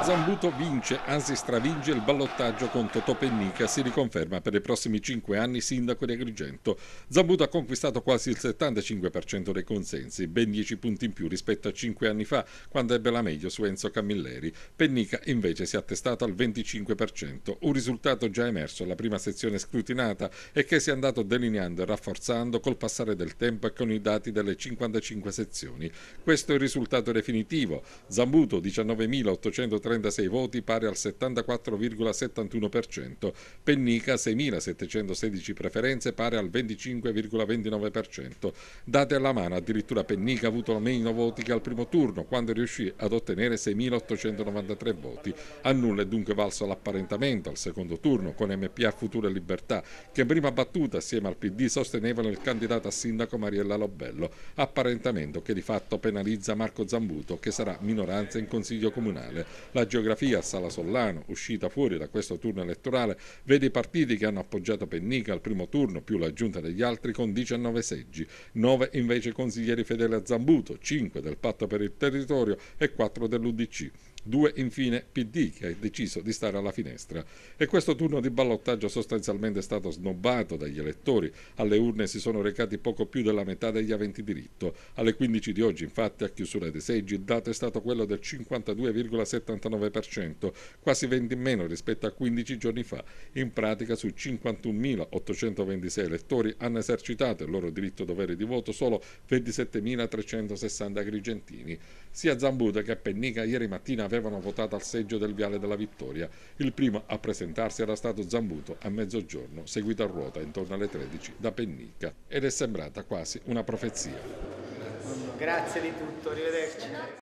Zambuto vince, anzi stravince il ballottaggio con Totò Pennica, si riconferma per i prossimi 5 anni sindaco di Agrigento. Zambuto ha conquistato quasi il 75% dei consensi, ben 10 punti in più rispetto a 5 anni fa, quando ebbe la meglio su Enzo Camilleri. Pennica invece si è attestato al 25%, un risultato già emerso alla prima sezione scrutinata e che si è andato delineando e rafforzando col passare del tempo e con i dati delle 55 sezioni. Questo è il risultato definitivo. Zambuto 19.836 voti, pari al 74,71%, Pennica 6.716 preferenze, pari al 25,29%. Date alla mano, addirittura Pennica ha avuto meno voti che al primo turno, quando riuscì ad ottenere 6.893 voti. A nulla è dunque valso l'apparentamento al secondo turno con MPA Futuro e Libertà, che in prima battuta assieme al PD sostenevano il candidato a sindaco Mariella Lobello, apparentamento che di fatto penalizza Marco Zambuto, che sarà minoranza in consiglio comunale. La geografia a Sala Sollano, uscita fuori da questo turno elettorale, vede i partiti che hanno appoggiato Pennica al primo turno più l'aggiunta degli altri con 19 seggi, 9 invece consiglieri fedeli a Zambuto, 5 del Patto per il Territorio e 4 dell'UDC. 2 infine PD, che ha deciso di stare alla finestra. E questo turno di ballottaggio sostanzialmente è stato snobbato dagli elettori. Alle urne si sono recati poco più della metà degli aventi diritto. Alle 15 di oggi, infatti, a chiusura dei seggi, il dato è stato quello del 52,79%, quasi 20 in meno rispetto a 15 giorni fa. In pratica, su 51.826 elettori hanno esercitato il loro diritto-dovere di voto solo 27.360 agrigentini. Sia Zambuto che Pennica ieri mattina avevano votato al seggio del Viale della Vittoria. Il primo a presentarsi era stato Zambuto a mezzogiorno, seguito a ruota intorno alle 13 da Pennica. Ed è sembrata quasi una profezia. Grazie di tutto, arrivederci.